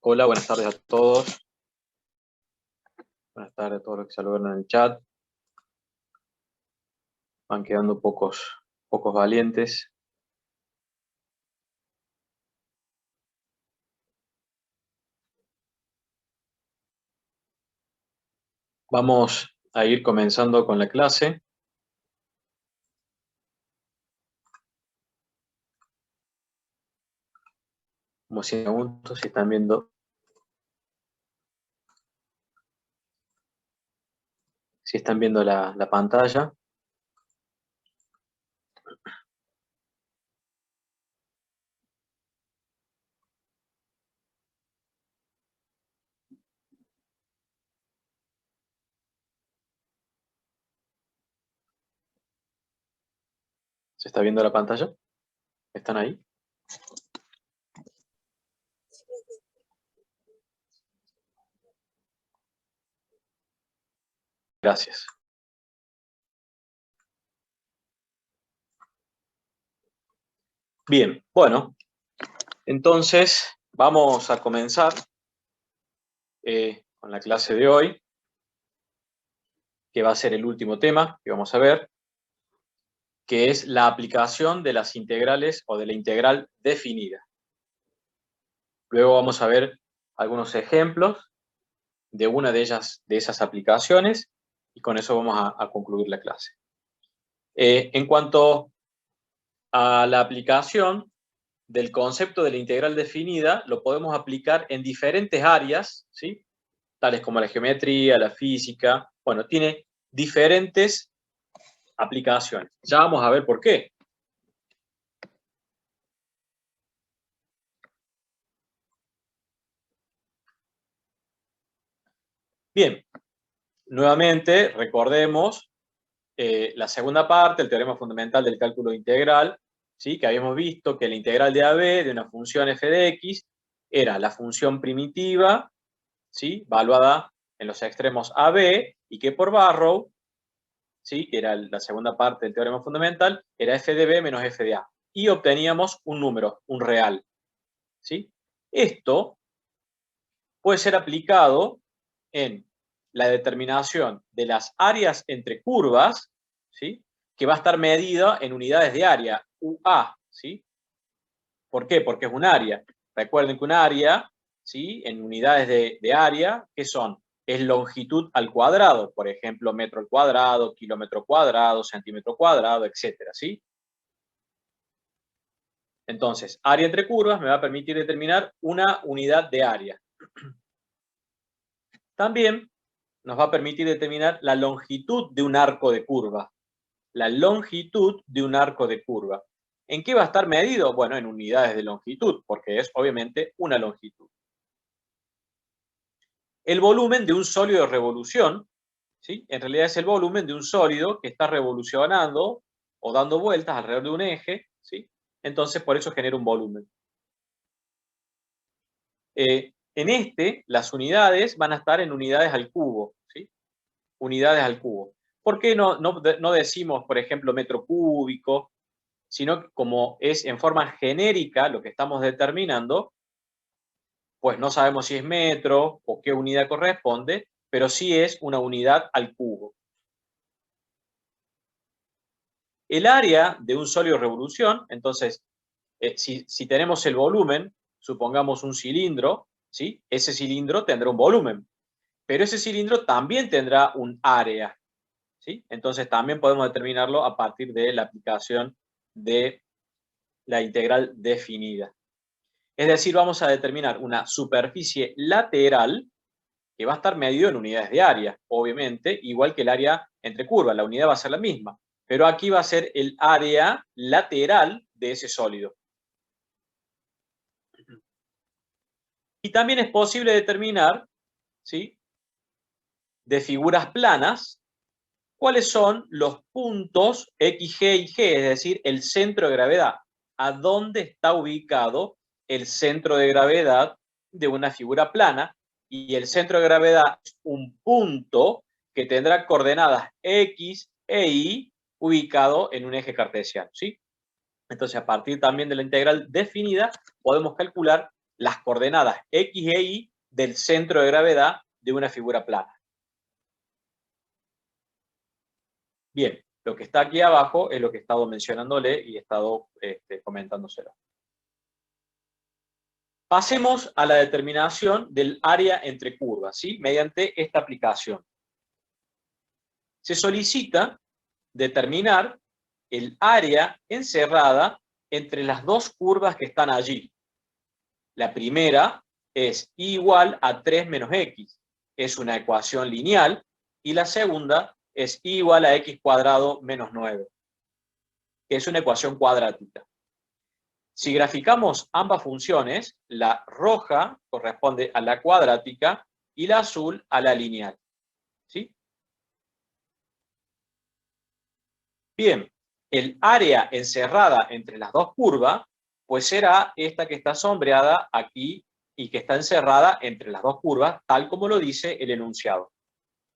Hola, buenas tardes a todos. Buenas tardes a todos los que saludan en el chat. Van quedando pocos valientes. Vamos a ir comenzando con la clase. Como si me pregunto si están viendo. Si están viendo la pantalla. ¿Se está viendo la pantalla? ¿Están ahí? Gracias. Bien, bueno. Entonces, vamos a comenzar con la clase de hoy, que va a ser el último tema que vamos a ver, que es la aplicación de las integrales o de la integral definida. Luego vamos a ver algunos ejemplos de una de esas aplicaciones, y con eso vamos a concluir la clase. En cuanto a la aplicación del concepto de la integral definida, lo podemos aplicar en diferentes áreas, ¿sí? Tales como la geometría, la física. Bueno, tiene diferentes aplicaciones. Ya vamos a ver por qué. Bien, nuevamente recordemos la segunda parte, el teorema fundamental del cálculo integral, ¿sí? Que habíamos visto que la integral de AB de una función f de x era la función primitiva, ¿sí? Valuada en los extremos AB, y que por Barrow, ¿sí? Que era la segunda parte del teorema fundamental, era f de b menos f de a. Y obteníamos un número, un real, ¿sí? Esto puede ser aplicado en la determinación de las áreas entre curvas, ¿sí? Que va a estar medida en unidades de área, UA, ¿sí? ¿Por qué? Porque es un área. Recuerden que un área, ¿sí? En unidades de área, ¿qué son? Es longitud al cuadrado, por ejemplo, metro al cuadrado, kilómetro cuadrado, centímetro cuadrado, etcétera, ¿sí? Entonces, área entre curvas me va a permitir determinar una unidad de área. También nos va a permitir determinar la longitud de un arco de curva. La longitud de un arco de curva. ¿En qué va a estar medido? Bueno, en unidades de longitud, porque es obviamente una longitud. El volumen de un sólido de revolución, ¿sí? En realidad es el volumen de un sólido que está revolucionando o dando vueltas alrededor de un eje, ¿sí? Entonces, por eso genera un volumen. En las unidades van a estar en unidades al cubo, ¿sí? Unidades al cubo. ¿Por qué no decimos, por ejemplo, metro cúbico? Sino que como es en forma genérica lo que estamos determinando, pues no sabemos si es metro o qué unidad corresponde, pero sí es una unidad al cubo. El área de un sólido de revolución, entonces, si tenemos el volumen, supongamos un cilindro, ¿sí? Ese cilindro tendrá un volumen, pero ese cilindro también tendrá un área, ¿sí? Entonces también podemos determinarlo a partir de la aplicación de la integral definida. Es decir, vamos a determinar una superficie lateral que va a estar medido en unidades de área, obviamente, igual que el área entre curvas, la unidad va a ser la misma, pero aquí va a ser el área lateral de ese sólido. Y también es posible determinar, ¿sí? De figuras planas, cuáles son los puntos X, G y G, es decir, el centro de gravedad. ¿A dónde está ubicado el centro de gravedad de una figura plana? Y el centro de gravedad es un punto que tendrá coordenadas X e Y ubicado en un eje cartesiano, ¿sí? Entonces, a partir también de la integral definida, podemos calcular las coordenadas X e Y del centro de gravedad de una figura plana. Bien, lo que está aquí abajo es lo que he estado mencionándole y he estado comentándoselo. Pasemos a la determinación del área entre curvas, ¿sí? Mediante esta aplicación. Se solicita determinar el área encerrada entre las dos curvas que están allí. La primera es y igual a 3 menos x. Es una ecuación lineal. Y la segunda es y igual a x cuadrado menos 9, que es una ecuación cuadrática. Si graficamos ambas funciones, la roja corresponde a la cuadrática y la azul a la lineal. ¿Sí? Bien, el área encerrada entre las dos curvas, pues será esta que está sombreada aquí y que está encerrada entre las dos curvas, tal como lo dice el enunciado.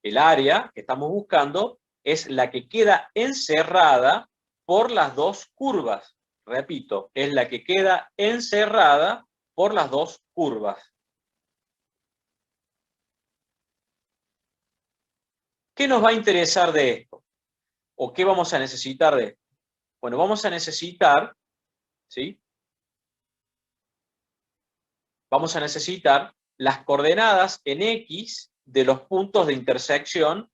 El área que estamos buscando es la que queda encerrada por las dos curvas. Repito, es la que queda encerrada por las dos curvas. ¿Qué nos va a interesar de esto? ¿O qué vamos a necesitar de esto? Bueno, vamos a necesitar, ¿sí? Vamos a necesitar las coordenadas en X de los puntos de intersección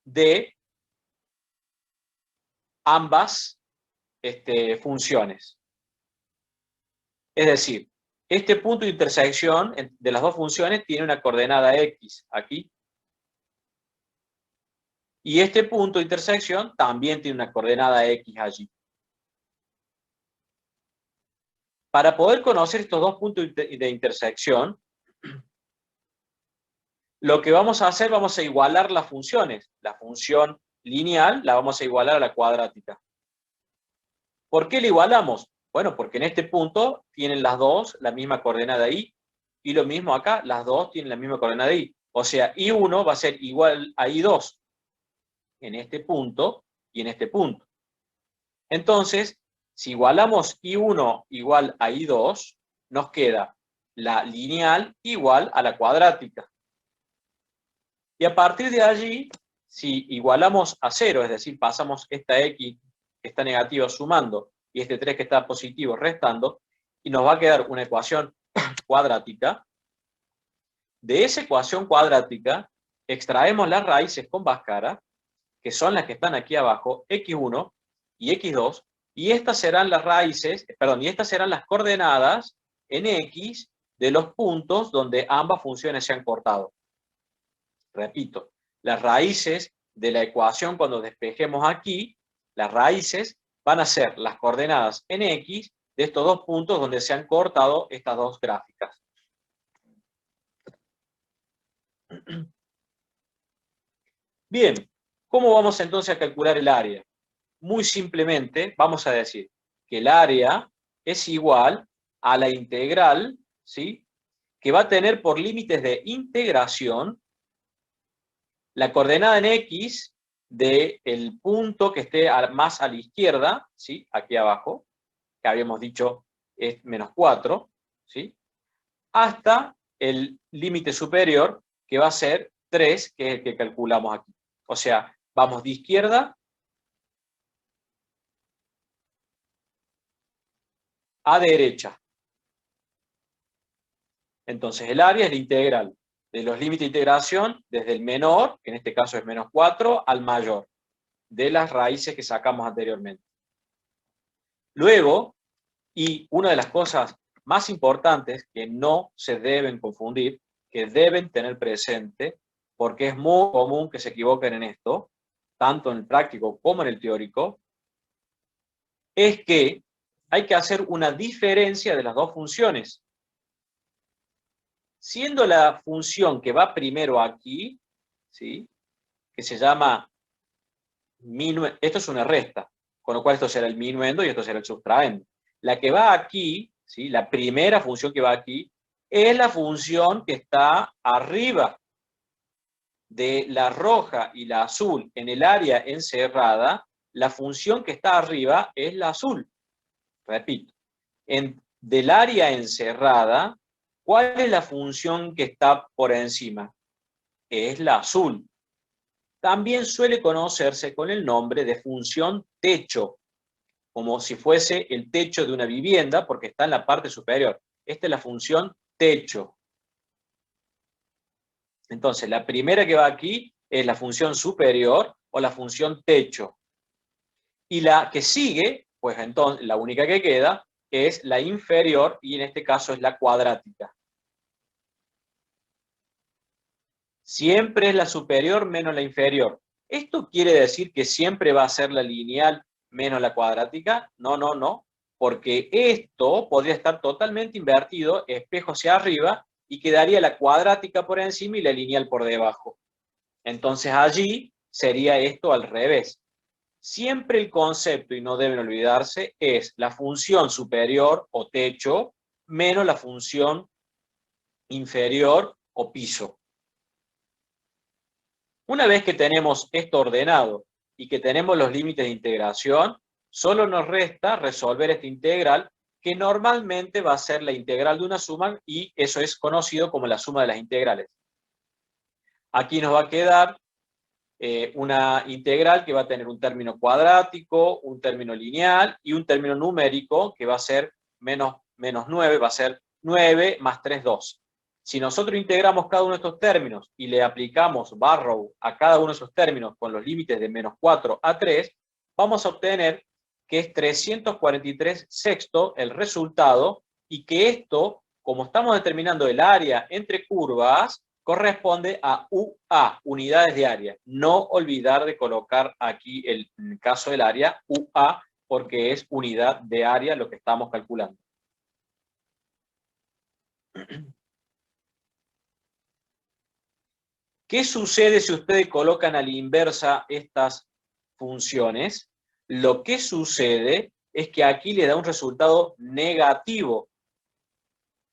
de ambas funciones. Es decir, este punto de intersección de las dos funciones tiene una coordenada X aquí. Y este punto de intersección también tiene una coordenada X allí. Para poder conocer estos dos puntos de intersección, lo que vamos a hacer, vamos a igualar las funciones. La función lineal la vamos a igualar a la cuadrática. ¿Por qué la igualamos? Bueno, porque en este punto tienen las dos la misma coordenada Y, y lo mismo acá, las dos tienen la misma coordenada Y. O sea, I1 va a ser igual a I2 en este punto y en este punto. Entonces, si igualamos I1 igual a I2, nos queda la lineal igual a la cuadrática. Y a partir de allí, si igualamos a 0, es decir, pasamos esta X que está negativa sumando y este 3 que está positivo restando, y nos va a quedar una ecuación cuadrática. De esa ecuación cuadrática extraemos las raíces con Bhaskara, que son las que están aquí abajo, X1 y X2, y estas serán las raíces, perdón, y estas serán las coordenadas en X de los puntos donde ambas funciones se han cortado. Repito, las raíces de la ecuación cuando despejemos aquí, las raíces van a ser las coordenadas en X de estos dos puntos donde se han cortado estas dos gráficas. Bien, ¿cómo vamos entonces a calcular el área? Muy simplemente vamos a decir que el área es igual a la integral, ¿sí?, que va a tener por límites de integración la coordenada en X del punto que esté más a la izquierda, ¿sí?, aquí abajo, que habíamos dicho es menos 4, ¿sí?, hasta el límite superior, que va a ser 3, que es el que calculamos aquí. O sea, vamos de izquierda a derecha. Entonces el área es la integral de los límites de integración desde el menor, que en este caso es menos 4, al mayor, de las raíces que sacamos anteriormente. Luego, y una de las cosas más importantes que no se deben confundir, que deben tener presente, porque es muy común que se equivoquen en esto, tanto en el práctico como en el teórico, es que hay que hacer una diferencia de las dos funciones. Siendo la función que va primero aquí, ¿sí?, que se llama minuendo, esto es una resta, con lo cual esto será el minuendo y esto será el sustraendo. La que va aquí, ¿sí?, la primera función que va aquí, es la función que está arriba de la roja y la azul en el área encerrada. La función que está arriba es la azul. Repito, del área encerrada, ¿Cuál es la función que está por encima? Es la azul. También suele conocerse con el nombre de función techo, como si fuese el techo de una vivienda, porque está en la parte superior. Esta es la función techo. Entonces, la primera que va aquí es la función superior o la función techo. Y la que sigue, pues entonces la única que queda es la inferior, y en este caso es la cuadrática. Siempre es la superior menos la inferior. ¿Esto quiere decir que siempre va a ser la lineal menos la cuadrática? No, no, no, porque esto podría estar totalmente invertido, espejo hacia arriba, y quedaría la cuadrática por encima y la lineal por debajo. Entonces allí sería esto al revés. Siempre el concepto, y no deben olvidarse, es la función superior o techo menos la función inferior o piso. Una vez que tenemos esto ordenado y que tenemos los límites de integración, solo nos resta resolver esta integral, que normalmente va a ser la integral de una suma, y eso es conocido como la suma de las integrales. Aquí nos va a quedar una integral que va a tener un término cuadrático, un término lineal y un término numérico que va a ser menos 9, va a ser 9 más 3, 2. Si nosotros integramos cada uno de estos términos y le aplicamos Barrow a cada uno de esos términos con los límites de menos 4 a 3, vamos a obtener que es 343 sexto el resultado, y que esto, como estamos determinando el área entre curvas, corresponde a UA, unidades de área. No olvidar de colocar aquí, en el caso del área, UA, porque es unidad de área lo que estamos calculando. ¿Qué sucede si ustedes colocan a la inversa estas funciones? Lo que sucede es que aquí le da un resultado negativo,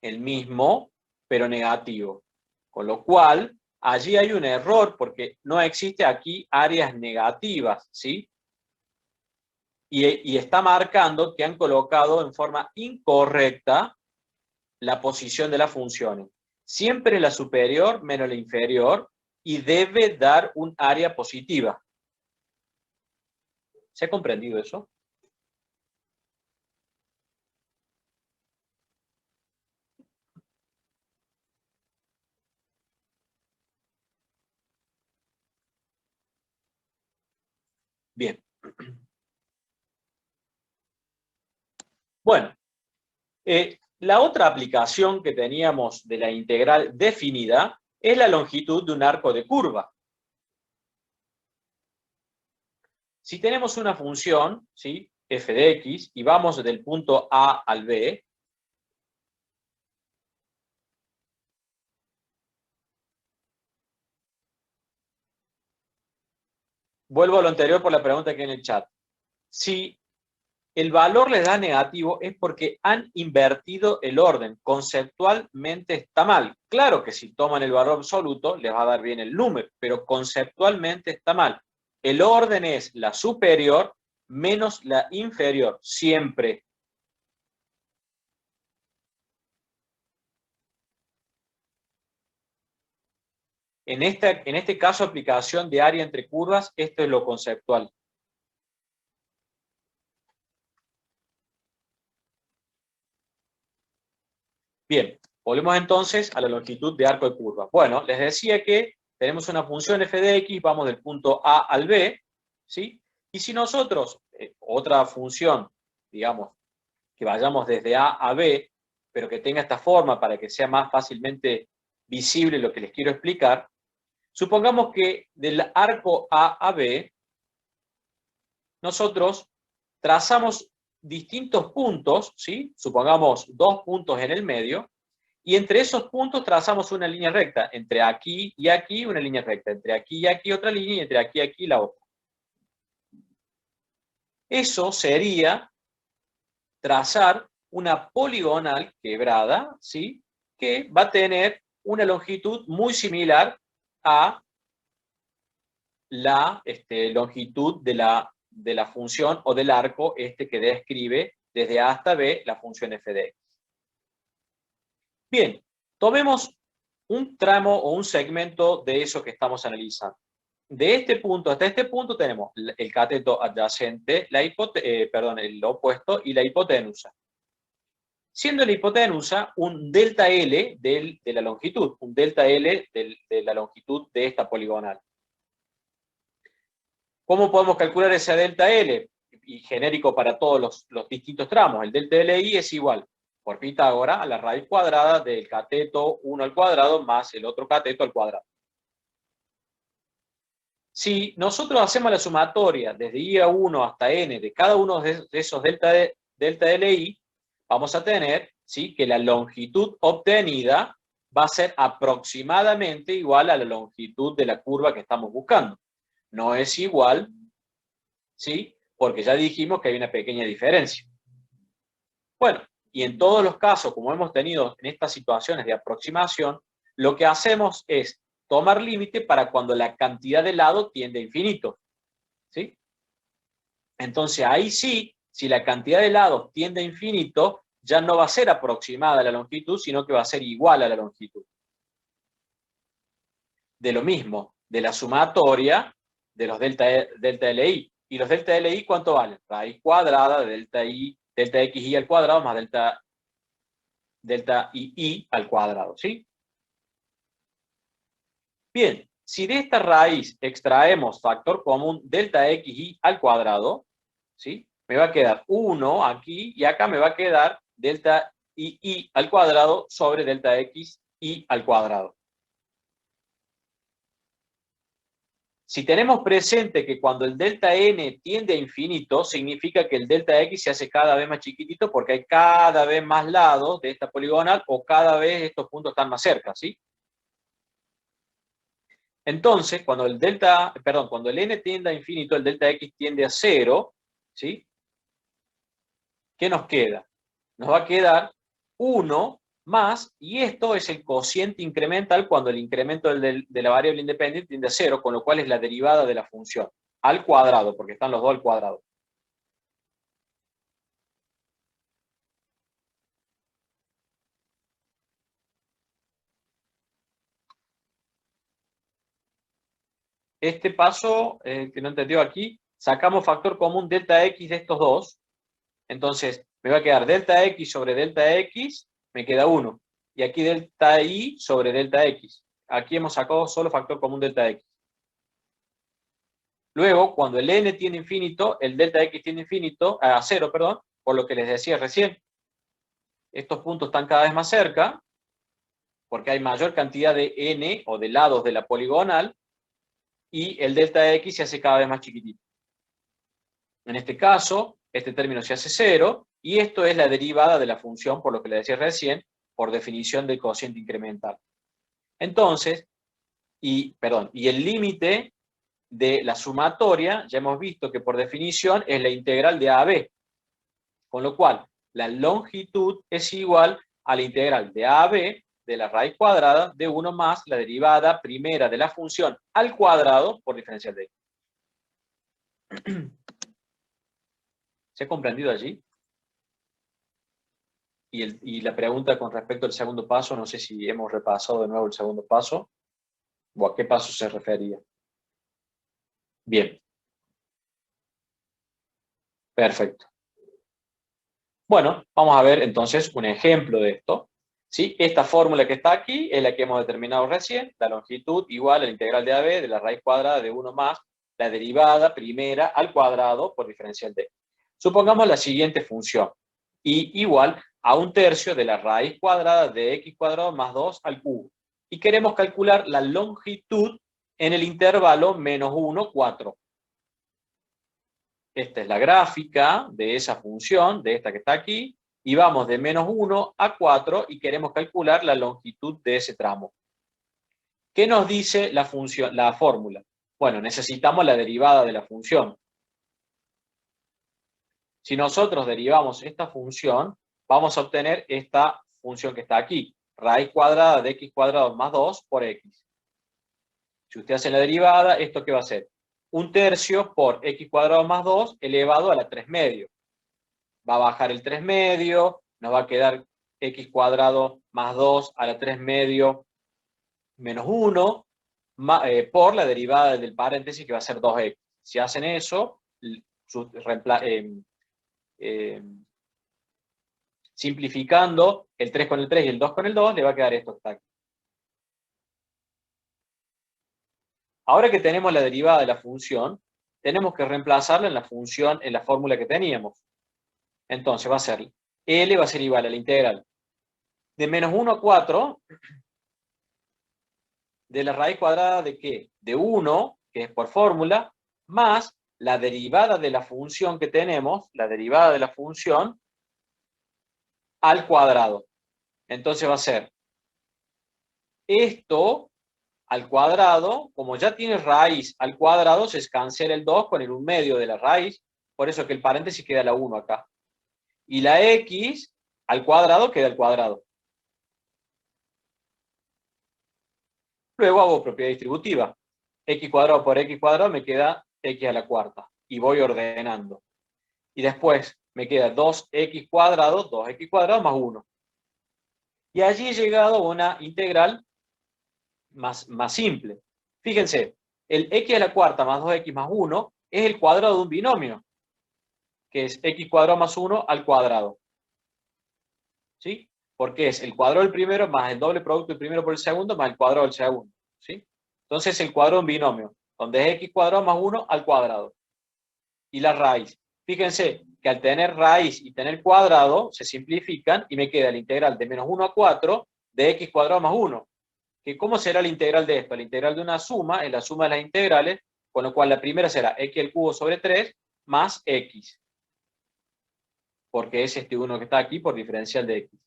el mismo, pero negativo. Con lo cual, allí hay un error, porque no existe aquí áreas negativas, ¿sí? Y está marcando que han colocado en forma incorrecta la posición de las funciones. Siempre la superior menos la inferior, y debe dar un área positiva. ¿Se ha comprendido eso? Bien. Bueno, la otra aplicación que teníamos de la integral definida es la longitud de un arco de curva. Si tenemos una función, ¿sí?, f de x, y vamos del punto A al B, vuelvo a lo anterior por la pregunta que hay en el chat. Si el valor les da negativo, es porque han invertido el orden. Conceptualmente está mal. Claro que si toman el valor absoluto, les va a dar bien el número, pero conceptualmente está mal. El orden es la superior menos la inferior, siempre. En este caso, aplicación de área entre curvas, esto es lo conceptual. Bien, volvemos entonces a la longitud de arco de curva. Bueno, les decía que tenemos una función f de x, vamos del punto A al B, ¿sí? Y si nosotros, otra función, digamos, que vayamos desde A a B, pero que tenga esta forma para que sea más fácilmente visible lo que les quiero explicar, supongamos que del arco A a B, nosotros trazamos distintos puntos, ¿sí? Supongamos 2 puntos en el medio, y entre esos puntos trazamos una línea recta, entre aquí y aquí una línea recta, entre aquí y aquí otra línea, y entre aquí y aquí la otra. Eso sería trazar una poligonal quebrada, ¿sí?, que va a tener una longitud muy similar a la longitud de la función o del arco que describe desde A hasta B la función f de x. Bien, Tomemos un tramo o un segmento de eso que estamos analizando. De este punto hasta este punto tenemos el cateto adyacente, el opuesto y la hipotenusa. Siendo la hipotenusa un delta L de la longitud, un delta L de la longitud de esta poligonal. ¿Cómo podemos calcular ese delta L? Y genérico para todos los distintos tramos. El delta LI es igual, por Pitágoras, a la raíz cuadrada del cateto 1 al cuadrado más el otro cateto al cuadrado. Si nosotros hacemos la sumatoria desde I a 1 hasta N de cada uno de esos delta LI, vamos a tener, ¿sí?, que la longitud obtenida va a ser aproximadamente igual a la longitud de la curva que estamos buscando. No es igual, ¿sí?, porque ya dijimos que hay una pequeña diferencia. Bueno, y en todos los casos, como hemos tenido en estas situaciones de aproximación, lo que hacemos es tomar límite para cuando la cantidad de lado tiende a infinito, ¿sí? Entonces ahí sí, si la cantidad de lados tiende a infinito, ya no va a ser aproximada a la longitud, sino que va a ser igual a la longitud. De lo mismo, de la sumatoria de los delta LI. ¿Y los delta LI cuánto valen? Raíz cuadrada de delta XI al cuadrado más delta II al cuadrado, ¿sí? Bien, si de esta raíz extraemos factor común delta XI al cuadrado, ¿sí?, me va a quedar 1 aquí y acá me va a quedar delta II al cuadrado sobre delta XI al cuadrado. Si tenemos presente que cuando el delta n tiende a infinito, significa que el delta x se hace cada vez más chiquitito porque hay cada vez más lados de esta poligonal o cada vez estos puntos están más cerca, ¿sí? Entonces, cuando el n tiende a infinito, el delta x tiende a 0, ¿sí? ¿Qué nos queda? Nos va a quedar 1 más, y esto es el cociente incremental cuando el incremento de la variable independiente tiende a 0, con lo cual es la derivada de la función, al cuadrado, porque están los dos al cuadrado. Este paso, que no entendió aquí, sacamos factor común delta x de estos dos, entonces me va a quedar delta x sobre delta x, me queda 1, y aquí delta y sobre delta x. Aquí hemos sacado solo factor común delta x. Luego, cuando el n tiene infinito, el delta x tiene infinito, a 0, perdón, por lo que les decía recién. Estos puntos están cada vez más cerca, porque hay mayor cantidad de n, o de lados de la poligonal, y el delta x se hace cada vez más chiquitito. En este caso, este término se hace 0, y esto es la derivada de la función, por lo que les decía recién, por definición del cociente incremental. Entonces, y el límite de la sumatoria, ya hemos visto que por definición es la integral de a a b, con lo cual la longitud es igual a la integral de a a b de la raíz cuadrada de 1 más la derivada primera de la función al cuadrado por diferencial de x. ¿Se ha comprendido allí? Y la pregunta con respecto al segundo paso, no sé si hemos repasado de nuevo el segundo paso, o a qué paso se refería. Bien. Perfecto. Bueno, vamos a ver entonces un ejemplo de esto. ¿Sí? Esta fórmula que está aquí es la que hemos determinado recién, la longitud igual a la integral de AB de la raíz cuadrada de 1 más la derivada primera al cuadrado por diferencial de x. Supongamos la siguiente función, y igual a 1/3 de la raíz cuadrada de x cuadrado más 2 al cubo. Y queremos calcular la longitud en el intervalo -1, 4. Esta es la gráfica de esa función, de esta que está aquí, y vamos de -1 a 4 y queremos calcular la longitud de ese tramo. ¿Qué nos dice la fórmula? Bueno, necesitamos la derivada de la función. Si nosotros derivamos esta función, vamos a obtener esta función que está aquí, raíz cuadrada de x cuadrado más 2 por x. Si usted hace la derivada, ¿esto qué va a ser? 1/3 por x cuadrado más 2 elevado a la 3 medio. Va a bajar el 3 medio, nos va a quedar x cuadrado más 2 a la 3 medio menos 1 por la derivada del paréntesis que va a ser 2x. Si hacen eso, simplificando el 3 con el 3 y el 2 con el 2, le va a quedar esto que está aquí. Ahora que tenemos la derivada de la función, tenemos que reemplazarla en la función, en la fórmula que teníamos. Entonces va a ser, L va a ser igual a la integral de menos 1 a 4 de la raíz cuadrada de ¿qué? De 1, que es por fórmula, más la derivada de la función que tenemos, la derivada de la función al cuadrado. Entonces va a ser esto al cuadrado, como ya tiene raíz al cuadrado, se cancela el 2 con el 1 medio de la raíz, por eso que el paréntesis queda la 1 acá. Y la x al cuadrado queda al cuadrado. Luego hago propiedad distributiva. X cuadrado por x cuadrado me queda x a la cuarta. Y voy ordenando. Y después me queda 2x cuadrado más 1. Y allí he llegado a una integral más simple. Fíjense, el x a la cuarta más 2x más 1 es el cuadrado de un binomio, que es x cuadrado más 1 al cuadrado. ¿Sí? Porque es el cuadrado del primero más el doble producto del primero por el segundo más el cuadrado del segundo. ¿Sí? Entonces el cuadrado de un binomio, donde es x cuadrado más 1 al cuadrado. Y la raíz. Fíjense que al tener raíz y tener cuadrado, se simplifican y me queda la integral de menos 1 a 4 de x cuadrado más 1. ¿Cómo será la integral de esto? La integral de una suma es la suma de las integrales, con lo cual la primera será x al cubo sobre 3 más x. Porque es este 1 que está aquí por diferencial de x.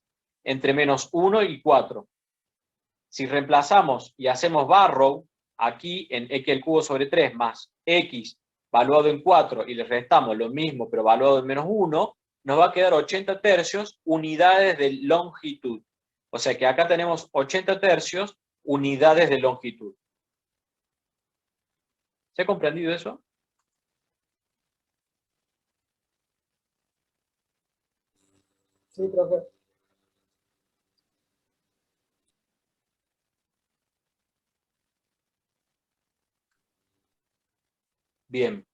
Entre menos 1 y 4. Si reemplazamos y hacemos Barrow aquí en x al cubo sobre 3 más x valuado en 4 y le restamos lo mismo pero valuado en menos 1, nos va a quedar 80 tercios unidades de longitud. O sea que acá tenemos 80 tercios unidades de longitud. ¿Se ha comprendido eso? Sí, profe. Bien.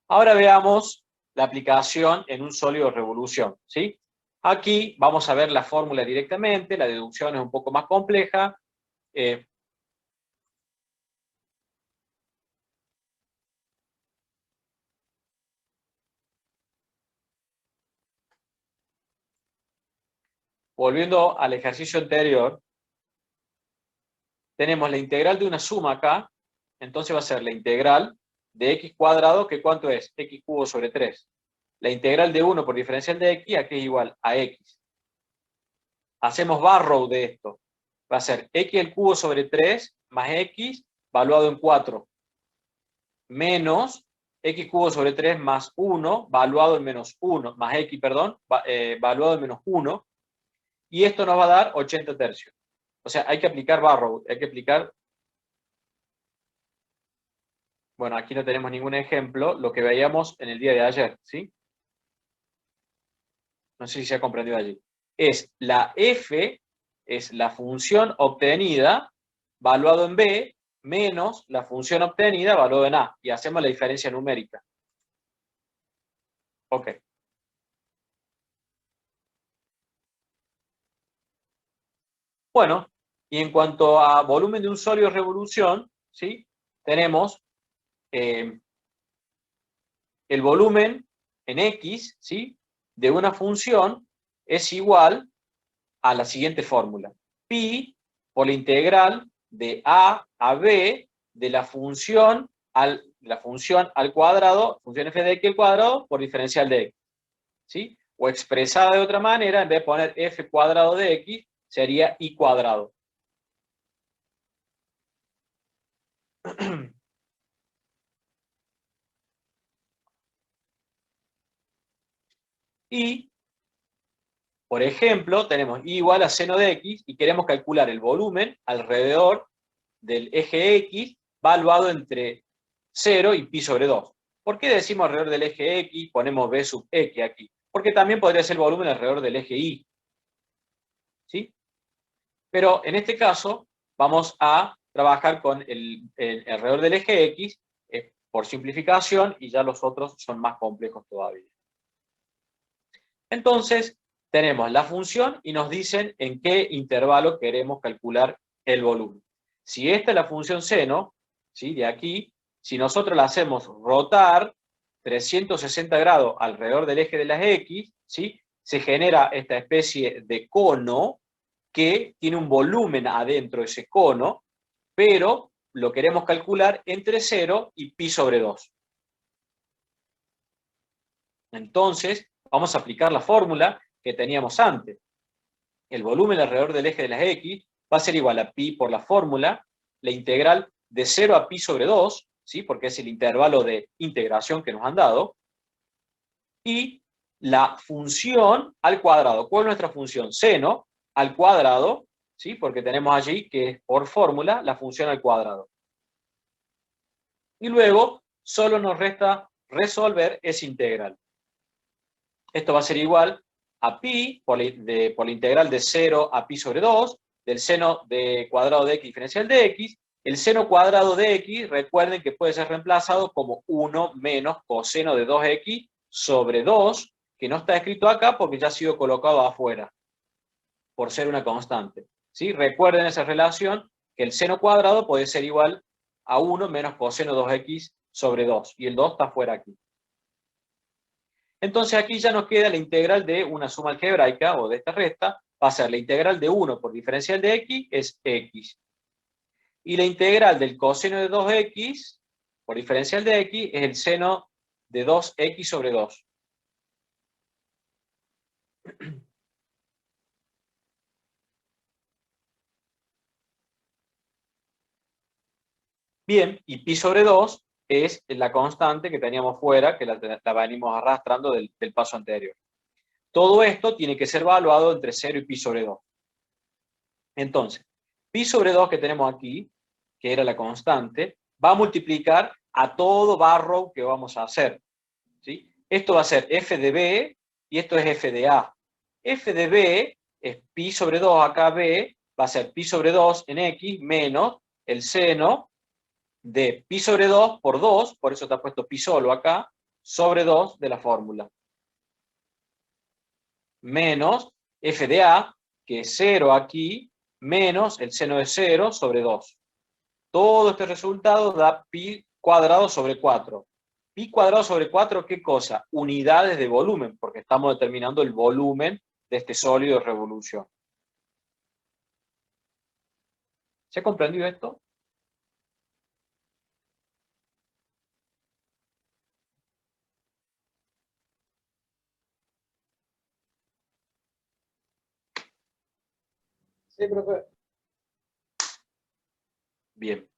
Ahora veamos la aplicación en un sólido de revolución, ¿sí? Aquí vamos a ver la fórmula directamente, la deducción es un poco más compleja. Volviendo al ejercicio anterior, tenemos la integral de una suma acá, entonces va a ser la integral de x cuadrado, que ¿cuánto es? X cubo sobre 3. La integral de 1 por diferencial de x, aquí es igual a x. Hacemos Barrow de esto. Va a ser x al cubo sobre 3 más x valuado en 4, menos x cubo sobre 3 más 1 valuado en menos 1, más x, perdón, valuado en menos 1, y esto nos va a dar 80 tercios. O sea, hay que aplicar Barrow, hay que aplicar... Bueno, aquí no tenemos ningún ejemplo, lo que veíamos en el día de ayer, ¿sí? No sé si se ha comprendido allí. Es la f, es la función obtenida, valuado en b, menos la función obtenida, valuado en a. Y hacemos la diferencia numérica. Ok. Bueno, y en cuanto a volumen de un sólido de revolución, ¿sí? Tenemos el volumen en x, ¿sí? De una función es igual a la siguiente fórmula. Pi por la integral de a b de la función al cuadrado, función f de x al cuadrado por diferencial de x. ¿Sí? O expresada de otra manera, en vez de poner f cuadrado de x, sería y cuadrado. Y, por ejemplo, tenemos y igual a seno de x y queremos calcular el volumen alrededor del eje x valuado entre 0 y pi sobre 2. ¿Por qué decimos alrededor del eje X, ponemos B sub X aquí? Porque también podría ser el volumen alrededor del eje Y. ¿Sí? Pero en este caso vamos a trabajar con el alrededor del eje X por simplificación, y ya los otros son más complejos todavía. Entonces, tenemos la función y nos dicen en qué intervalo queremos calcular el volumen. Si esta es la función seno, ¿sí?, de aquí, si nosotros la hacemos rotar 360 grados alrededor del eje de las X, ¿sí?, se genera esta especie de cono que tiene un volumen adentro de ese cono, pero lo queremos calcular entre 0 y pi sobre 2. Entonces, vamos a aplicar la fórmula que teníamos antes. El volumen alrededor del eje de las X va a ser igual a pi por la fórmula, la integral de 0 a pi sobre 2, ¿sí?, porque es el intervalo de integración que nos han dado, y la función al cuadrado. ¿Cuál es nuestra función? Seno al cuadrado, ¿sí?, porque tenemos allí que es por fórmula la función al cuadrado. Y luego solo nos resta resolver esa integral. Esto va a ser igual a pi por la integral de 0 a pi sobre 2, del seno de cuadrado de x diferencial de x. El seno cuadrado de x, recuerden que puede ser reemplazado como 1 menos coseno de 2x sobre 2, que no está escrito acá porque ya ha sido colocado afuera, por ser una constante. ¿Sí? Recuerden esa relación, que el seno cuadrado puede ser igual a 1 menos coseno 2x sobre 2, y el 2 está fuera aquí. Entonces aquí ya nos queda la integral de una suma algebraica, o de esta resta, va a ser la integral de 1 por diferencial de x, es x. Y la integral del coseno de 2x por diferencial de x es el seno de 2x sobre 2. Bien, y pi sobre 2 es la constante que teníamos fuera, que la venimos arrastrando del paso anterior. Todo esto tiene que ser evaluado entre 0 y pi sobre 2. Entonces, pi sobre 2 que tenemos aquí, que era la constante, va a multiplicar a todo barrow que vamos a hacer, ¿sí? Esto va a ser f de b y esto es f de a. F de b es pi sobre 2, acá b va a ser pi sobre 2 en x menos el seno de pi sobre 2 por 2, por eso está puesto pi solo acá, sobre 2 de la fórmula. Menos f de a, que es 0 aquí, menos el seno de 0 sobre 2. Todo este resultado da pi cuadrado sobre 4. Pi cuadrado sobre 4, ¿qué cosa? Unidades de volumen, porque estamos determinando el volumen de este sólido de revolución. ¿Se ha comprendido esto? Sí, profe. Bien.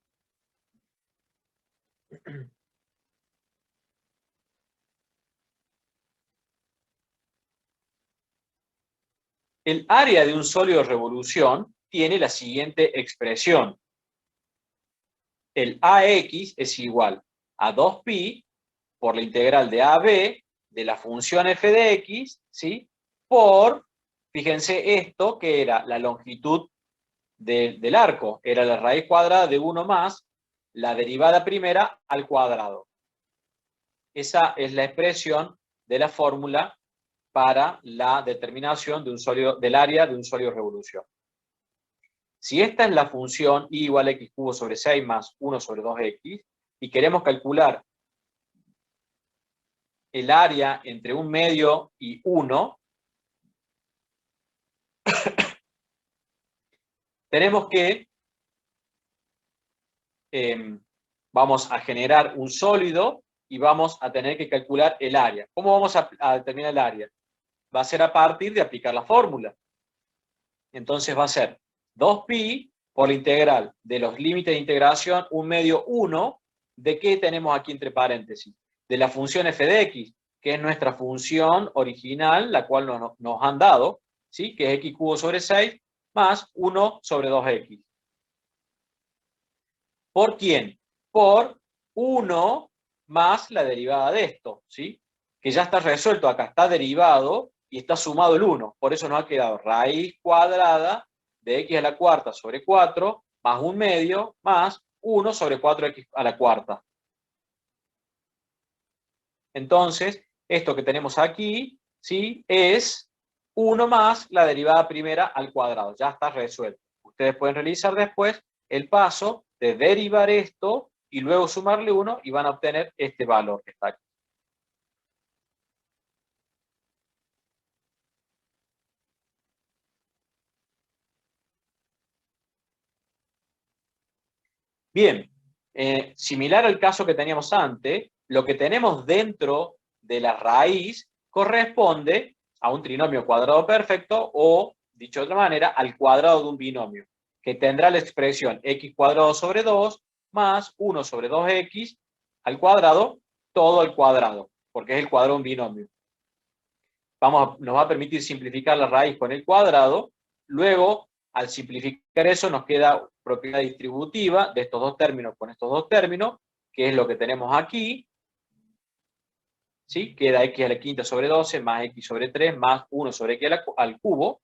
El área de un sólido de revolución tiene la siguiente expresión. El AX es igual a 2pi por la integral de AB de la función f de x, ¿sí?, por, fíjense esto, que era la longitud del arco, era la raíz cuadrada de 1 más la derivada primera al cuadrado. Esa es la expresión de la fórmula para la determinación de un sólido, del área de un sólido de revolución. Si esta es la función y igual a x cubo sobre 6 más 1 sobre 2x, y queremos calcular el área entre un medio y 1, tenemos que vamos a generar un sólido y vamos a tener que calcular el área. ¿Cómo vamos a determinar el área? Va a ser a partir de aplicar la fórmula. Entonces va a ser 2pi por la integral de los límites de integración 1 medio 1, ¿de qué tenemos aquí entre paréntesis? De la función f de x, que es nuestra función original, la cual nos han dado, ¿sí?, que es x cubo sobre 6 más 1 sobre 2x. ¿Por quién? Por 1 más la derivada de esto, ¿sí? Que ya está resuelto acá, está derivado y está sumado el 1. Por eso nos ha quedado raíz cuadrada de x a la cuarta sobre 4 más 1/2 más 1 sobre 4x a la cuarta. Entonces, esto que tenemos aquí, ¿sí? Es 1 más la derivada primera al cuadrado. Ya está resuelto. Ustedes pueden realizar después el paso de derivar esto y luego sumarle 1 y van a obtener este valor que está aquí. Bien, similar al caso que teníamos antes, lo que tenemos dentro de la raíz corresponde a un trinomio cuadrado perfecto o, dicho de otra manera, al cuadrado de un binomio, que tendrá la expresión x cuadrado sobre 2 más 1 sobre 2x al cuadrado, todo al cuadrado, porque es el cuadrado de un binomio. Nos va a permitir simplificar la raíz con el cuadrado, luego, al simplificar eso, nos queda propiedad distributiva de estos dos términos con estos dos términos, que es lo que tenemos aquí, ¿sí? Queda x a la quinta sobre 12 más x sobre 3 más 1 sobre x al cubo,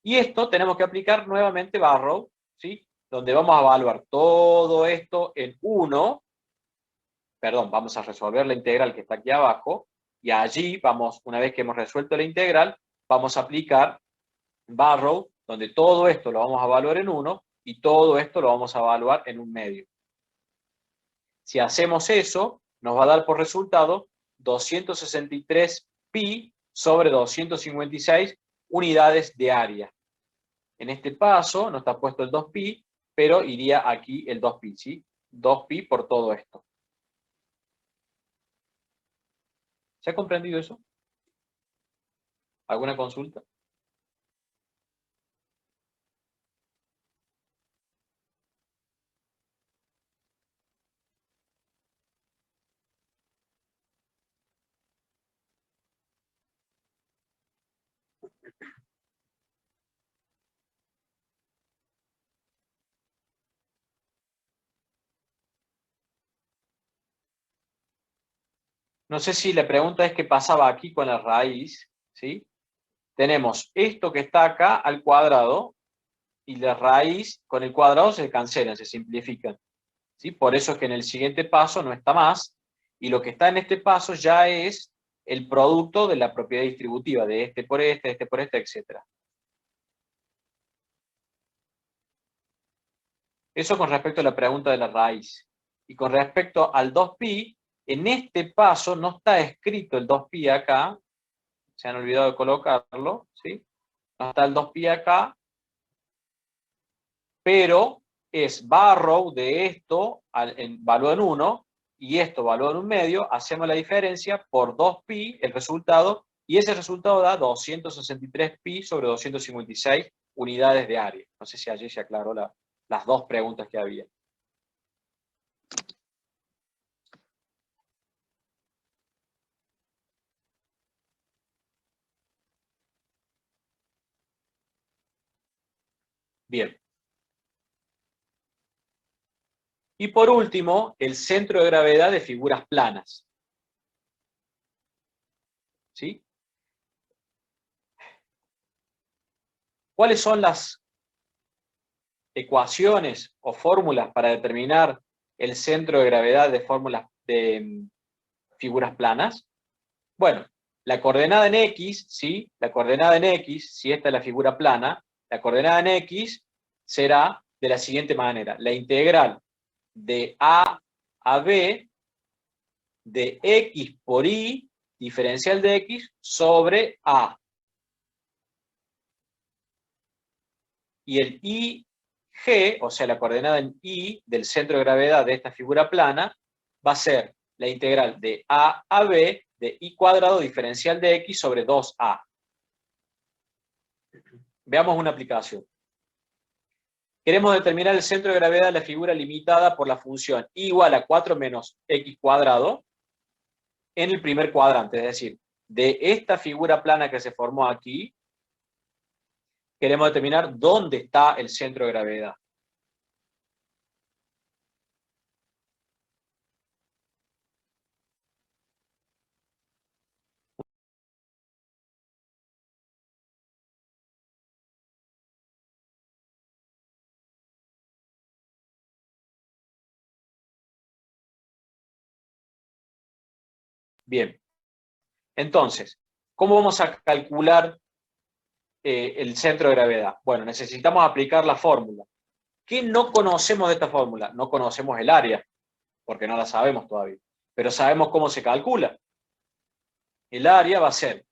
y esto tenemos que aplicar nuevamente Barrow, ¿sí? Donde vamos a evaluar todo esto en 1, perdón, vamos a resolver la integral que está aquí abajo, y allí vamos, una vez que hemos resuelto la integral, vamos a aplicar Barrow, donde todo esto lo vamos a evaluar en 1 y todo esto lo vamos a evaluar en 1/2. Si hacemos eso, nos va a dar por resultado 263 pi sobre 256 unidades de área. En este paso no está puesto el 2pi, pero iría aquí el 2pi, ¿sí? 2pi por todo esto. ¿Se ha comprendido eso? ¿Alguna consulta? No sé si la pregunta es qué pasaba aquí con la raíz, ¿sí? Tenemos esto que está acá al cuadrado y la raíz con el cuadrado se cancelan, se simplifican, ¿sí? Por eso es que en el siguiente paso no está más y lo que está en este paso ya es el producto de la propiedad distributiva, de este por este, etc. Eso con respecto a la pregunta de la raíz. Y con respecto al 2pi, en este paso no está escrito el 2pi acá, se han olvidado de colocarlo, ¿sí? No está el 2pi acá, pero es Barrow de esto, valor en 1, y esto valor en 1/2, hacemos la diferencia por 2pi, el resultado, y ese resultado da 263 pi sobre 256 unidades de área. No sé si allí se aclaró las dos preguntas que había. Bien. Y por último, el centro de gravedad de figuras planas. ¿Sí? ¿Cuáles son las ecuaciones o fórmulas para determinar el centro de gravedad de figuras planas? Bueno, la coordenada en X, ¿sí? La coordenada en X, si esta es la figura plana, la coordenada en X será de la siguiente manera. La integral de A a B de X por Y, diferencial de X, sobre A. Y el IG, o sea, la coordenada en Y del centro de gravedad de esta figura plana, va a ser la integral de A a B de Y cuadrado diferencial de X sobre 2A. Veamos una aplicación. Queremos determinar el centro de gravedad de la figura limitada por la función y igual a 4 menos x cuadrado en el primer cuadrante, es decir, de esta figura plana que se formó aquí, queremos determinar dónde está el centro de gravedad. Bien. Entonces, ¿cómo vamos a calcular el centro de gravedad? Bueno, necesitamos aplicar la fórmula. ¿Qué no conocemos de esta fórmula? No conocemos el área, porque no la sabemos todavía. Pero sabemos cómo se calcula. El área va a ser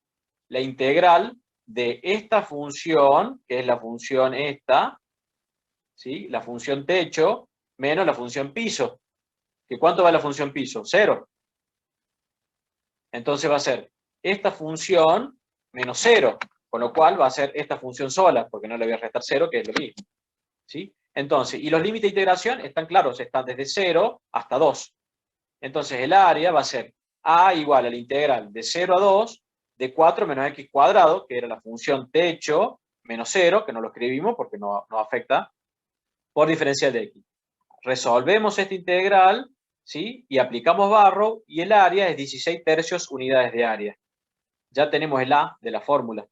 la integral de esta función, que es la función esta, ¿sí? La función techo, menos la función piso. ¿Que cuánto vale la función piso? 0. Entonces va a ser esta función menos 0, con lo cual va a ser esta función sola, porque no le voy a restar 0, que es lo mismo. ¿Sí? Entonces, y los límites de integración están claros, están desde 0 hasta 2. Entonces el área va a ser a igual a la integral de 0 a 2 de 4 menos x cuadrado, que era la función techo, menos 0, que no lo escribimos porque no afecta, por diferencial de x. Resolvemos esta integral, ¿sí? Y aplicamos Barrow, y el área es 16 tercios unidades de área. Ya tenemos el A de la fórmula.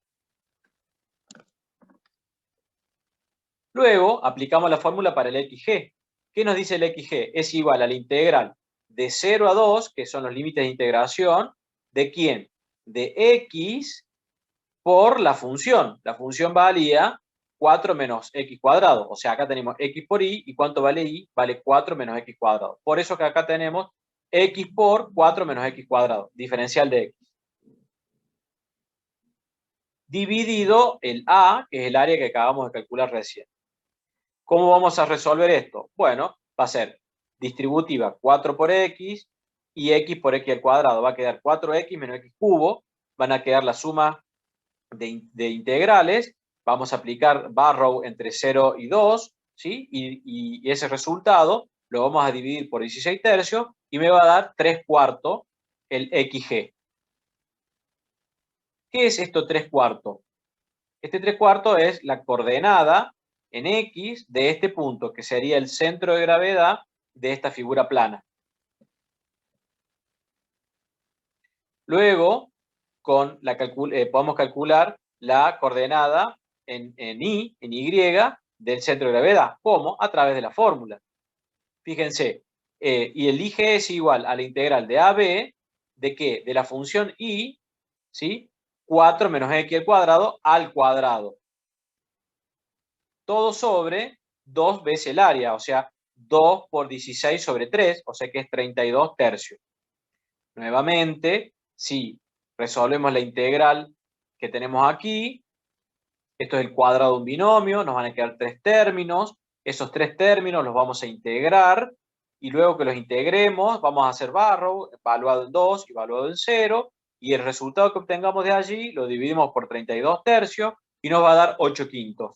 Luego aplicamos la fórmula para el XG. ¿Qué nos dice el XG? Es igual a la integral de 0 a 2, que son los límites de integración, ¿de quién? De X por la función. La función valía 4 menos X cuadrado. O sea, acá tenemos X por Y, ¿y cuánto vale Y? Vale 4 menos X cuadrado. Por eso que acá tenemos X por 4 menos X cuadrado, diferencial de X. Dividido el A, que es el área que acabamos de calcular recién. ¿Cómo vamos a resolver esto? Bueno, va a ser distributiva 4 por X y X por X al cuadrado. Va a quedar 4X menos X cubo. Van a quedar la suma de integrales. Vamos a aplicar Barrow entre 0 y 2, ¿sí? Y ese resultado lo vamos a dividir por 16 tercios y me va a dar 3 cuartos el XG. ¿Qué es esto 3 cuartos? Este 3 cuartos es la coordenada en X de este punto, que sería el centro de gravedad de esta figura plana. Luego, podemos calcular la coordenada en Y del centro de gravedad. ¿Cómo? A través de la fórmula. Fíjense, y el IG es igual a la integral de AB, ¿de qué? De la función Y, ¿sí? 4 menos X al cuadrado. Todo sobre 2 veces el área, o sea, 2 por 16 sobre 3, o sea que es 32 tercios. Nuevamente, si resolvemos la integral que tenemos aquí, esto es el cuadrado de un binomio, nos van a quedar 3 términos, esos 3 términos los vamos a integrar, y luego que los integremos, vamos a hacer Barrow, evaluado en 2 y evaluado en 0, y el resultado que obtengamos de allí lo dividimos por 32 tercios, y nos va a dar 8 quintos.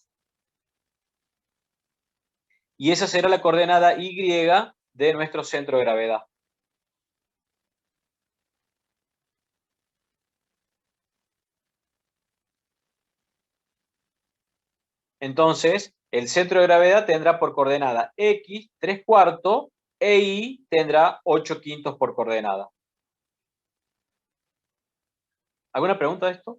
Y esa será la coordenada Y de nuestro centro de gravedad. Entonces, el centro de gravedad tendrá por coordenada X 3 cuartos e Y tendrá 8 quintos por coordenada. ¿Alguna pregunta de esto?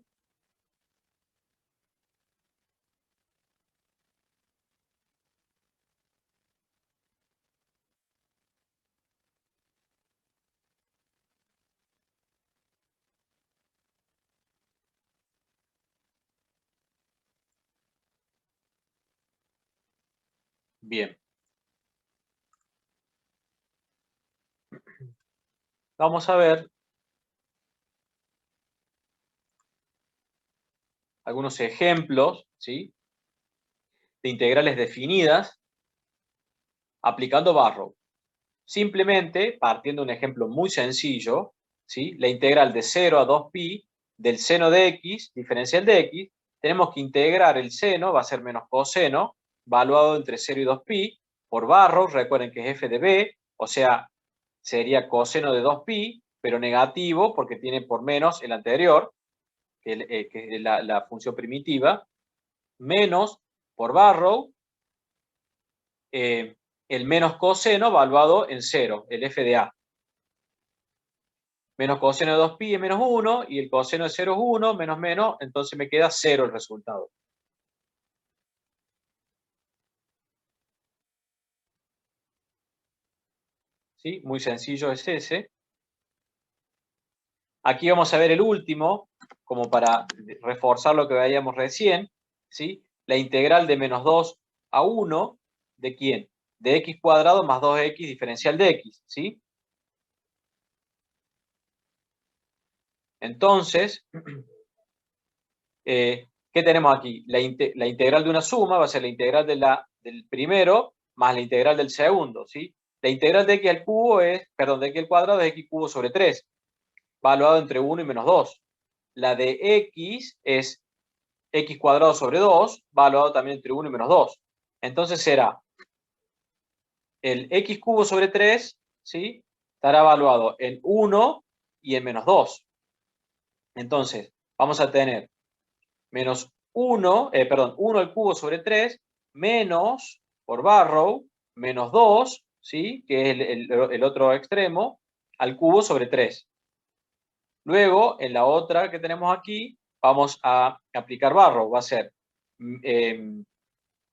Bien. Vamos a ver algunos ejemplos, ¿sí?, de integrales definidas aplicando Barrow. Simplemente, partiendo de un ejemplo muy sencillo, ¿sí?, la integral de 0 a 2pi del seno de x, diferencial de x, tenemos que integrar el seno, va a ser menos coseno, valuado entre 0 y 2pi, por Barrow, recuerden que es f de b, o sea, sería coseno de 2pi, pero negativo porque tiene por menos el anterior, que es la función primitiva, menos por Barrow, el menos coseno valuado en 0, el f de a. Menos coseno de 2pi es menos 1, y el coseno de 0 es 1, menos menos, entonces me queda 0 el resultado. ¿Sí? Muy sencillo es ese. Aquí vamos a ver el último, como para reforzar lo que veíamos recién, ¿sí? La integral de menos 2 a 1, ¿de quién? De x cuadrado más 2x diferencial de x, ¿sí? Entonces, ¿qué tenemos aquí? La integral de una suma va a ser la integral del primero más la integral del segundo, ¿sí? La integral de x al cubo es, perdón, de x al cuadrado es x cubo sobre 3, valuado entre 1 y menos 2. La de x es x cuadrado sobre 2, valuado también entre 1 y menos 2. Entonces será el x cubo sobre 3, ¿sí? Estará evaluado en 1 y en menos 2. Entonces, vamos a tener menos 1, 1 al cubo sobre 3, menos, por Barrow, menos 2, ¿sí? Que es el otro extremo, al cubo sobre 3. Luego, en la otra que tenemos aquí, vamos a aplicar Barrow. Va a ser el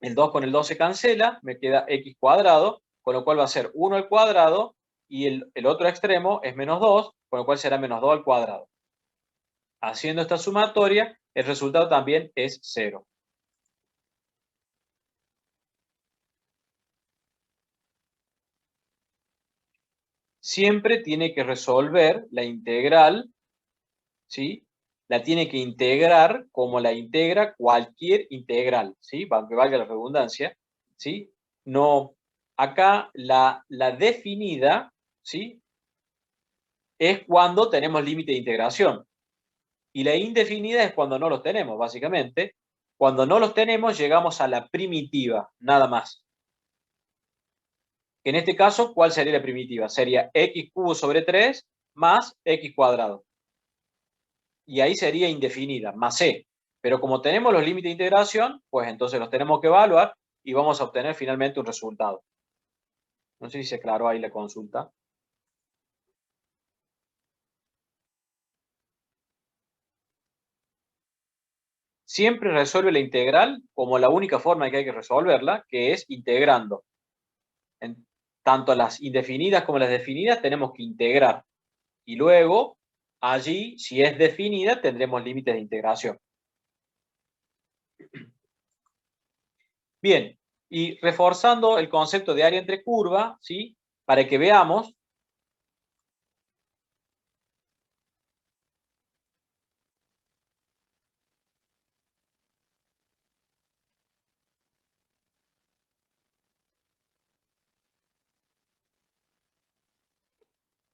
2 con el 2 se cancela, me queda x cuadrado, con lo cual va a ser 1 al cuadrado, y el otro extremo es menos 2, con lo cual será menos 2 al cuadrado. Haciendo esta sumatoria, el resultado también es 0. Siempre tiene que resolver la integral, ¿sí? La tiene que integrar como la integra cualquier integral, ¿sí? Aunque valga la redundancia, ¿sí? No, acá la definida, ¿sí? Es cuando tenemos límite de integración. Y la indefinida es cuando no los tenemos, básicamente. Cuando no los tenemos, llegamos a la primitiva, nada más. En este caso, ¿cuál sería la primitiva? Sería x cubo sobre 3 más x cuadrado. Y ahí sería indefinida, más c. Pero como tenemos los límites de integración, pues entonces los tenemos que evaluar y vamos a obtener finalmente un resultado. No sé si se aclaró ahí la consulta. Siempre resuelve la integral como la única forma en que hay que resolverla, que es integrando. Tanto las indefinidas como las definidas tenemos que integrar. Y luego, allí, si es definida, tendremos límites de integración. Bien, y reforzando el concepto de área entre curva, ¿sí? Para que veamos.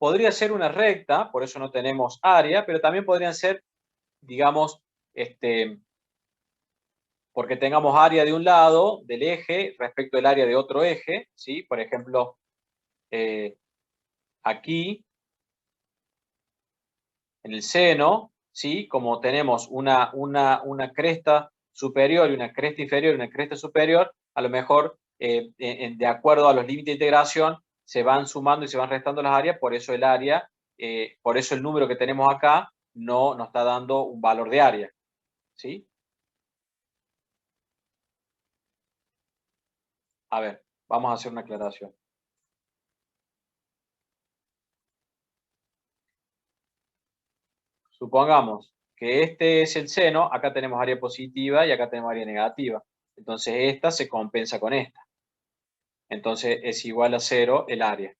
Podría ser una recta, por eso no tenemos área, pero también podrían ser, digamos, porque tengamos área de un lado del eje respecto al área de otro eje, ¿sí? Por ejemplo, aquí, en el seno, ¿sí? Como tenemos una cresta superior y una cresta inferior y una cresta superior, a lo mejor, de acuerdo a los límites de integración, se van sumando y se van restando las áreas, por eso el área, por eso el número que tenemos acá no nos está dando un valor de área, ¿sí? A ver, vamos a hacer una aclaración. Supongamos que este es el seno, acá tenemos área positiva y acá tenemos área negativa. Entonces esta se compensa con esta. Entonces es igual a 0 el área.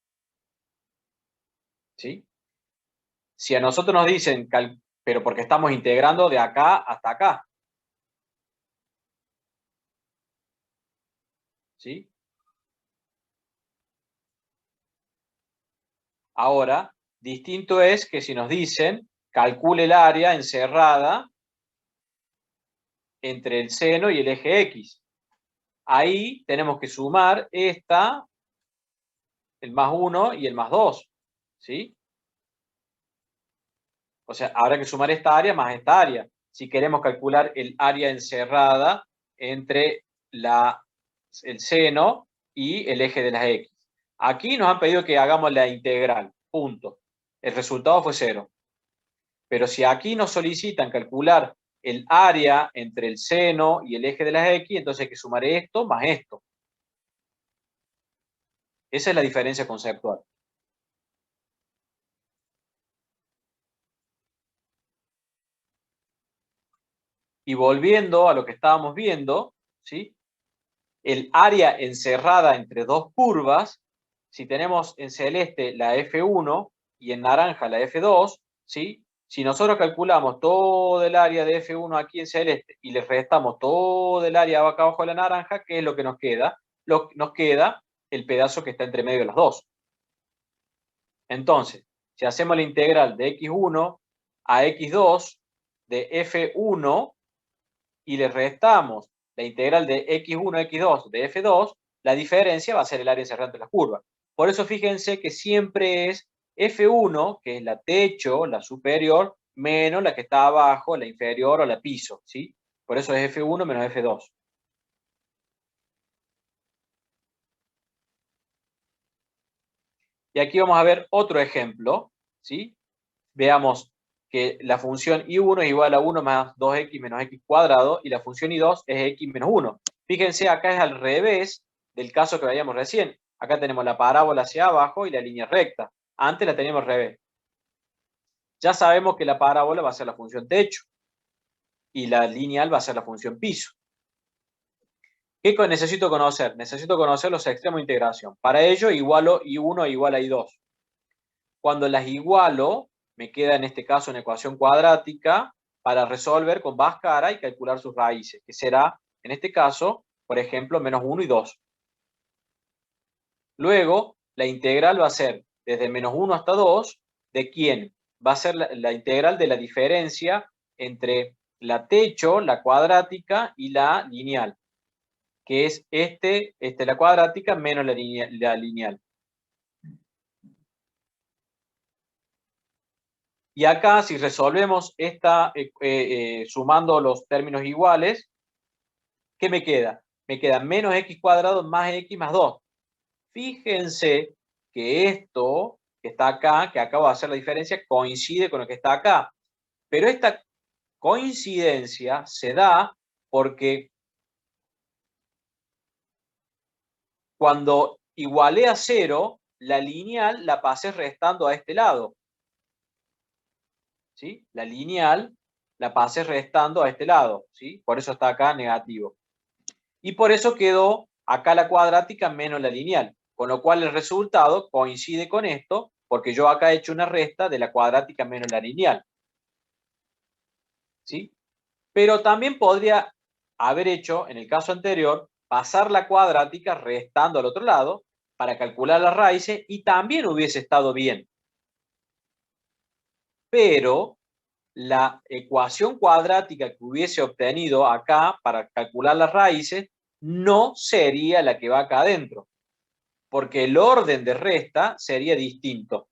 ¿Sí? Si a nosotros nos dicen, pero porque estamos integrando de acá hasta acá. ¿Sí? Ahora, distinto es que si nos dicen, calcule el área encerrada entre el seno y el eje X. Ahí tenemos que sumar esta, el más 1 y el más 2. ¿Sí? O sea, habrá que sumar esta área más esta área. Si queremos calcular el área encerrada entre el seno y el eje de las X. Aquí nos han pedido que hagamos la integral, punto. El resultado fue 0. Pero si aquí nos solicitan calcular el área entre el seno y el eje de las X, entonces hay que sumar esto más esto. Esa es la diferencia conceptual. Y volviendo a lo que estábamos viendo, ¿sí? El área encerrada entre dos curvas, si tenemos en celeste la F1 y en naranja la F2, ¿sí? Si nosotros calculamos todo el área de F1 aquí en celeste y le restamos todo el área acá abajo de la naranja, ¿qué es lo que nos queda? Nos queda el pedazo que está entre medio de las dos. Entonces, si hacemos la integral de x1 a x2 de F1 y le restamos la integral de x1 a x2 de F2, la diferencia va a ser el área encerrada entre las curvas. Por eso fíjense que siempre es F1, que es la techo, la superior, menos la que está abajo, la inferior o la piso, ¿sí? Por eso es F1 menos F2. Y aquí vamos a ver otro ejemplo, ¿sí? Veamos que la función y1 es igual a 1 más 2x menos x cuadrado y la función y2 es x menos 1. Fíjense, acá es al revés del caso que veíamos recién. Acá tenemos la parábola hacia abajo y la línea recta. Antes la teníamos al revés. Ya sabemos que la parábola va a ser la función techo y la lineal va a ser la función piso. ¿Qué necesito conocer? Necesito conocer los extremos de integración. Para ello, igualo y1 igual a y2. Cuando las igualo, me queda en este caso una ecuación cuadrática para resolver con Bhaskara y calcular sus raíces, que será, en este caso, por ejemplo, menos 1 y 2. Luego, la integral va a ser desde menos 1 hasta 2, ¿de quién? Va a ser la integral de la diferencia entre la techo, la cuadrática y la lineal, que es la cuadrática menos la lineal. Y acá, si resolvemos esta sumando los términos iguales, ¿qué me queda? Me queda menos x cuadrado más x más 2. Fíjense que esto que está acá, que acabo de hacer la diferencia, coincide con lo que está acá. Pero esta coincidencia se da porque cuando igualé a 0, la lineal la pasé restando a este lado. ¿Sí? La lineal la pasé restando a este lado, ¿sí? Por eso está acá negativo. Y por eso quedó acá la cuadrática menos la lineal, con lo cual el resultado coincide con esto, porque yo acá he hecho una resta de la cuadrática menos la lineal. ¿Sí? Pero también podría haber hecho, en el caso anterior, pasar la cuadrática restando al otro lado para calcular las raíces y también hubiese estado bien. Pero la ecuación cuadrática que hubiese obtenido acá para calcular las raíces no sería la que va acá adentro, porque el orden de resta sería distinto.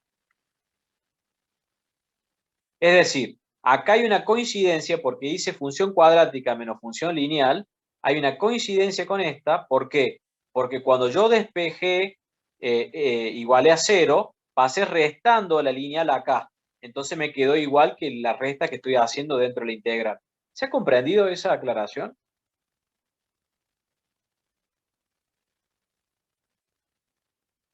Es decir, acá hay una coincidencia porque dice función cuadrática menos función lineal, hay una coincidencia con esta, ¿por qué? Porque cuando yo despejé igualé a 0, pasé restando la lineal acá. Entonces me quedó igual que la resta que estoy haciendo dentro de la integral. ¿Se ha comprendido esa aclaración?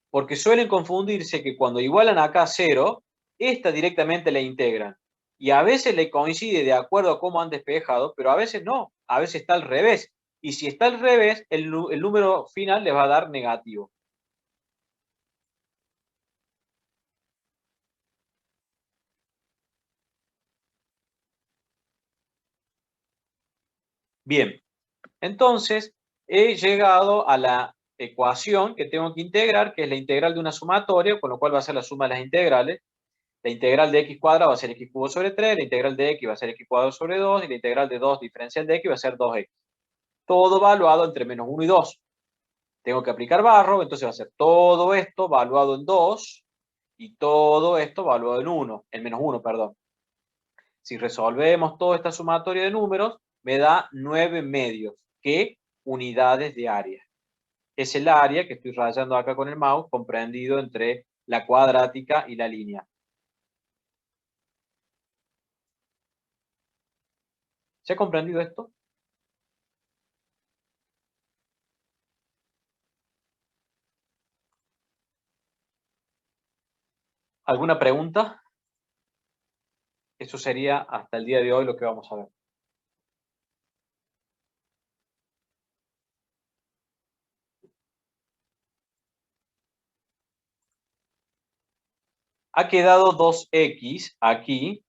Porque suelen confundirse que cuando igualan acá a 0, esta directamente la integran. Y a veces le coincide de acuerdo a cómo han despejado, pero a veces no, a veces está al revés. Y si está al revés, el número final les va a dar negativo. Bien, entonces he llegado a la ecuación que tengo que integrar, que es la integral de una sumatoria, con lo cual va a ser la suma de las integrales. La integral de x cuadrado va a ser x cubo sobre 3, la integral de x va a ser x cuadrado sobre 2, y la integral de 2 diferencial de x va a ser 2x. Todo valuado entre menos 1 y 2. Tengo que aplicar barro, entonces va a ser todo esto valuado en 2 y todo esto valuado en 1, en menos 1, perdón. Si resolvemos toda esta sumatoria de números, me da 9 medios, que unidades de área. Es el área que estoy rayando acá con el mouse, comprendido entre la cuadrática y la línea. ¿Se ha comprendido esto? ¿Alguna pregunta? Eso sería hasta el día de hoy lo que vamos a ver. Ha quedado 2x aquí,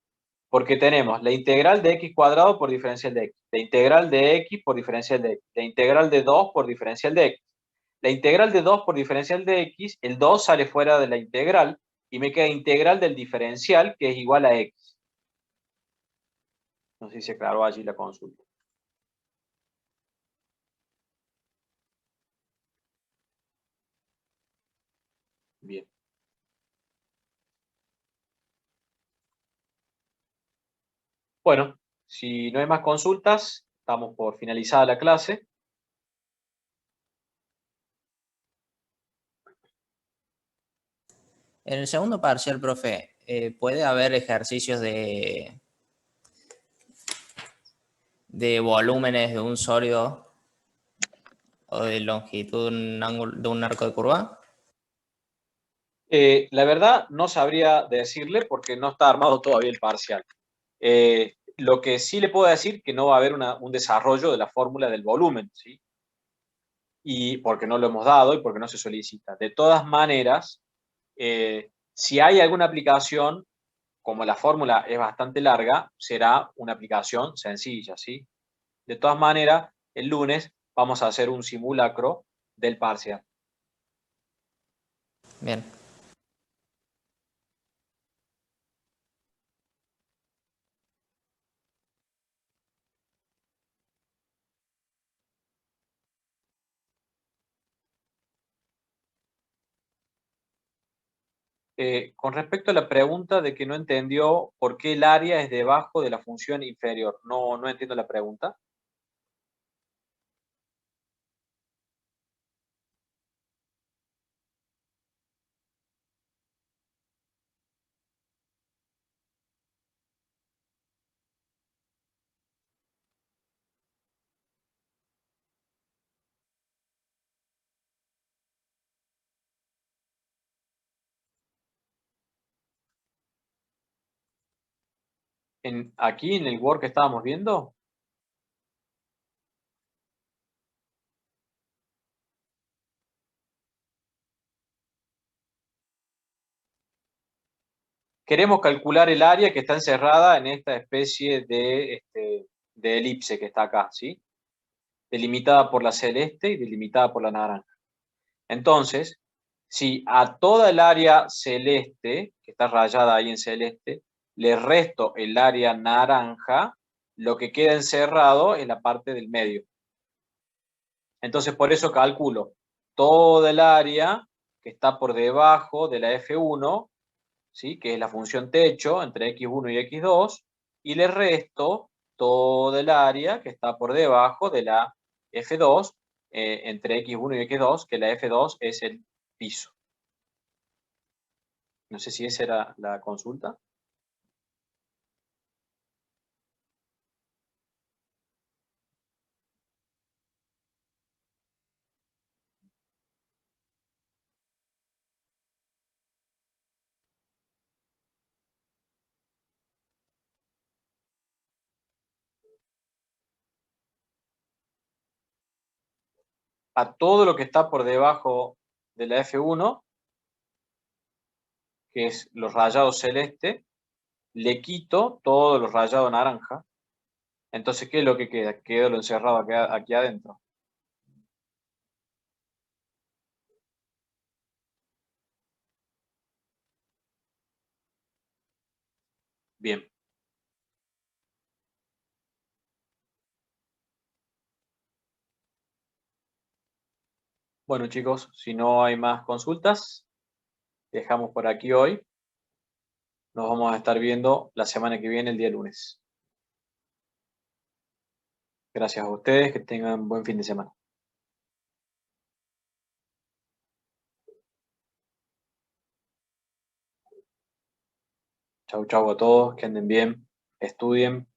porque tenemos la integral de x cuadrado por diferencial de x, la integral de x por diferencial de x, la integral de 2 por diferencial de x. La integral de 2 por diferencial de x, el 2 sale fuera de la integral y me queda integral del diferencial, que es igual a x. No sé si se aclaró allí la consulta. Bien. Bueno, si no hay más consultas, estamos por finalizada la clase. En el segundo parcial, profe, ¿puede haber ejercicios de volúmenes de un sólido o de longitud de un arco de curva? La verdad, no sabría decirle porque no está armado todavía el parcial. Lo que sí le puedo decir que no va a haber un desarrollo de la fórmula del volumen, ¿sí? Y porque no lo hemos dado y porque no se solicita. De todas maneras, si hay alguna aplicación, como la fórmula es bastante larga, será una aplicación sencilla, ¿sí? De todas maneras, el lunes vamos a hacer un simulacro del parcial. Bien. Con respecto a la pregunta de que no entendió por qué el área es debajo de la función inferior, no entiendo la pregunta. Aquí en el Word que estábamos viendo, queremos calcular el área que está encerrada en esta especie de elipse que está acá, ¿sí? Delimitada por la celeste y delimitada por la naranja. Entonces, si a toda el área celeste, que está rayada ahí en celeste, le resto el área naranja, lo que queda encerrado es la parte del medio. Entonces, por eso calculo toda el área que está por debajo de la F1, ¿sí? Que es la función techo entre x1 y x2, y le resto toda el área que está por debajo de la F2 entre x1 y x2, que la F2 es el piso. No sé si esa era la consulta. A todo lo que está por debajo de la F1, que es los rayados celeste, le quito todo los rayados naranja. Entonces, ¿qué es lo que queda? Queda lo encerrado aquí adentro. Bien. Bueno, chicos, si no hay más consultas, dejamos por aquí hoy. Nos vamos a estar viendo la semana que viene, el día lunes. Gracias a ustedes, que tengan buen fin de semana. Chau, chau a todos, que anden bien, estudien.